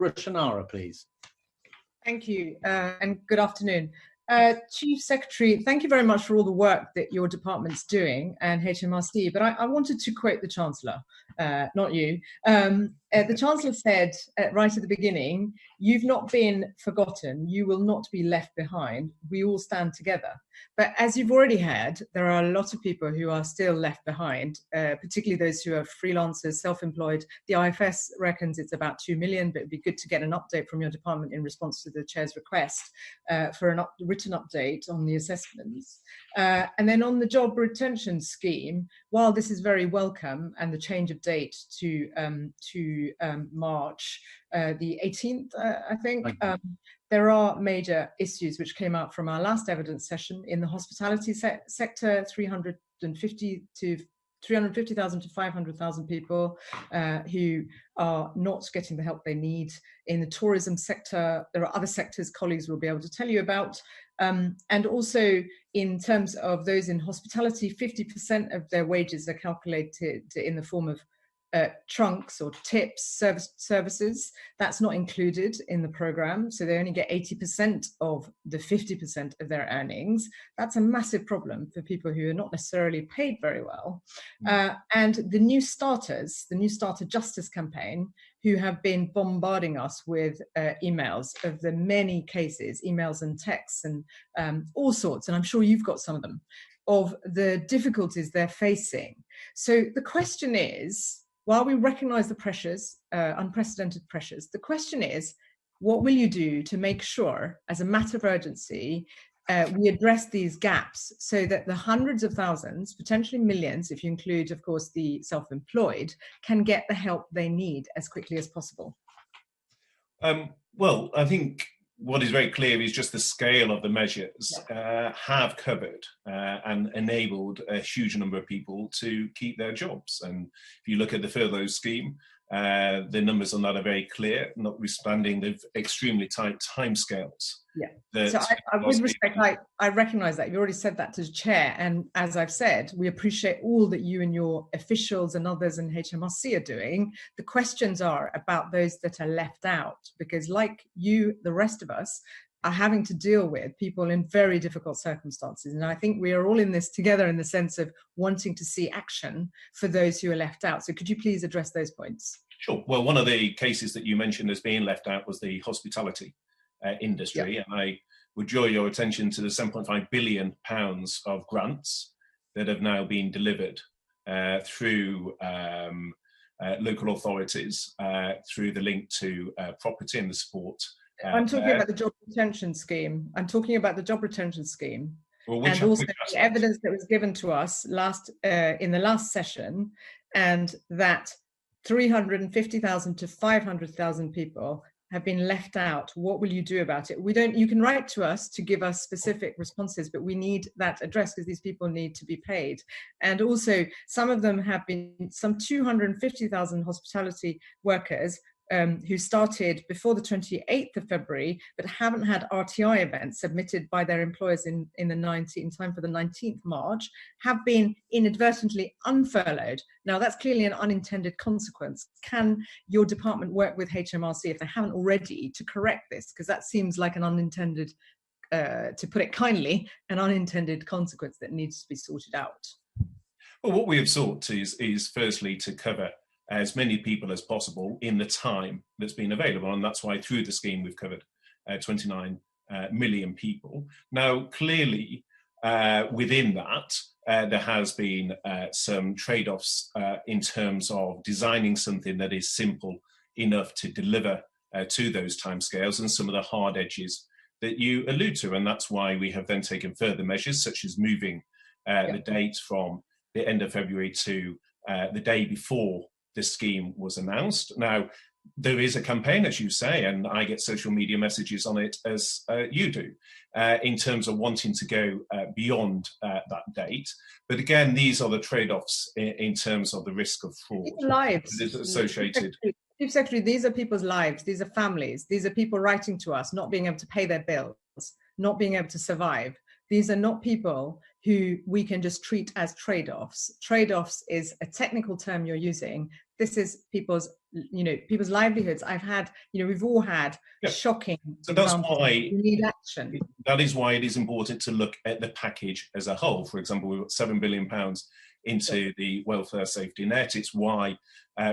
Rushanara, please. Thank you, and good afternoon. Chief Secretary, thank you very much for all the work that your department's doing and HMRC, but I wanted to quote the Chancellor, not you. The Chancellor said right at the beginning, "You've not been forgotten, you will not be left behind, we all stand together." But as you've already had, there are a lot of people who are still left behind, particularly those who are freelancers, self-employed. The IFS reckons it's about 2 million, but it'd be good to get an update from your department in response to the Chair's request for a written update on the assessments. And then on the job retention scheme, while this is very welcome and the change of date to March the 18th, I think, there are major issues which came out from our last evidence session in the hospitality sector, 350,000 to 500,000 people who are not getting the help they need. In the tourism sector, there are other sectors colleagues will be able to tell you about. And also in terms of those in hospitality, 50% of their wages are calculated in the form of trunks or tips, services. That's not included in the program, so they only get 80% of the 50% of their earnings. That's a massive problem for people who are not necessarily paid very well. And the New Starters, the New Starter Justice Campaign, who have been bombarding us with emails of the many cases, emails and texts and all sorts, and I'm sure you've got some of them, of the difficulties they're facing. So the question is, while we recognise the pressures, unprecedented pressures, the question is, what will you do to make sure, as a matter of urgency, we address these gaps so that the hundreds of thousands, potentially millions, if you include, of course, the self-employed, can get the help they need as quickly as possible? Well, I think what is very clear is just the scale of the measures have covered and enabled a huge number of people to keep their jobs. And if you look at the furlough scheme, the numbers on that are very clear, notwithstanding the extremely tight timescales. Yeah. So with respect, I recognise that. You already said that to the Chair. And as I've said, we appreciate all that you and your officials and others in HMRC are doing. The questions are about those that are left out, because like you, the rest of us, are having to deal with people in very difficult circumstances. And I think we are all in this together in the sense of wanting to see action for those who are left out. So could you please address those points? Sure. Well, one of the cases that you mentioned as being left out was the hospitality industry. And I would draw your attention to the £7.5 billion of grants that have now been delivered through local authorities through the link to property and the support. I'm talking about the job retention scheme. I'm talking about the job retention scheme. Well, and also the evidence that was given to us in the last session, and that 350,000 to 500,000 people have been left out. What will you do about it? You can write to us to give us specific responses, but we need that address because these people need to be paid. And also some of them have been, some 250,000 hospitality workers who started before the 28th of February, but haven't had RTI events submitted by their employers in time for the 19th March, have been inadvertently unfurloughed. Now, that's clearly an unintended consequence. Can your department work with HMRC, if they haven't already, to correct this? Because that seems like an unintended, to put it kindly, an unintended consequence that needs to be sorted out. Well, what we have sought is firstly to cover as many people as possible in the time that's been available. And that's why through the scheme we've covered 29 million people. Now, clearly within that, there has been some trade-offs in terms of designing something that is simple enough to deliver to those timescales and some of the hard edges that you allude to. And that's why we have then taken further measures, such as moving the date from the end of February to the day before the scheme was announced. Now, there is a campaign, as you say, and I get social media messages on it as you do, in terms of wanting to go beyond that date. But again, these are the trade-offs in terms of the risk of fraud lives that is associated. Chief Secretary, these are people's lives, these are families, these are people writing to us, not being able to pay their bills, not being able to survive. These are not people who we can just treat as trade-offs. Trade-offs is a technical term you're using. this is people's, people's livelihoods. I've had, we've all had shocking examples. We need action. That is why it is important to look at the package as a whole. For example, we've got £7 billion into the welfare safety net. It's why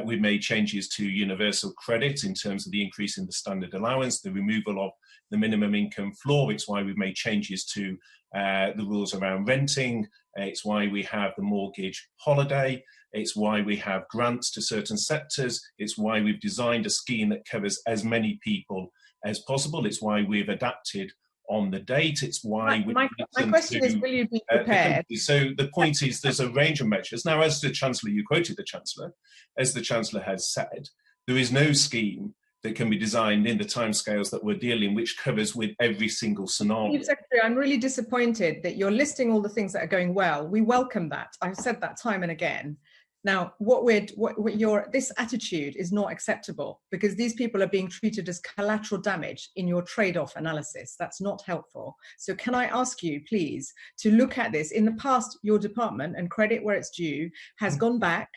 we've made changes to universal credit in terms of the increase in the standard allowance, the removal of the minimum income floor. It's why we've made changes to the rules around renting. It's why we have the mortgage holiday. It's why we have grants to certain sectors. It's why we've designed a scheme that covers as many people as possible. It's why we've adapted on the date. It's why my question is, will you be prepared? So the point is, there's a range of measures. Now, as the Chancellor, you quoted the Chancellor, as the Chancellor has said, there is no scheme that can be designed in the timescales that we're dealing, which covers with every single scenario. Secretary, I'm really disappointed that you're listing all the things that are going well. We welcome that. I've said that time and again. Now, this attitude is not acceptable, because these people are being treated as collateral damage in your trade-off analysis. That's not helpful. So can I ask you, please, to look at this? In the past, your department, and credit where it's due, has gone back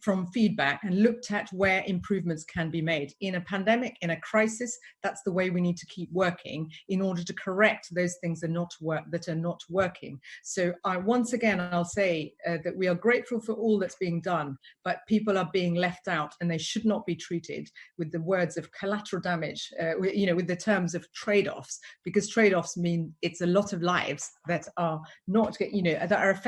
from feedback and looked at where improvements can be made. In a pandemic, in a crisis, that's the way we need to keep working in order to correct those things that are not working. So once again, I'll say that we are grateful for all that's being done, but people are being left out, and they should not be treated with the words of collateral damage, with the terms of trade-offs, because trade-offs mean it's a lot of lives that are not, that are affected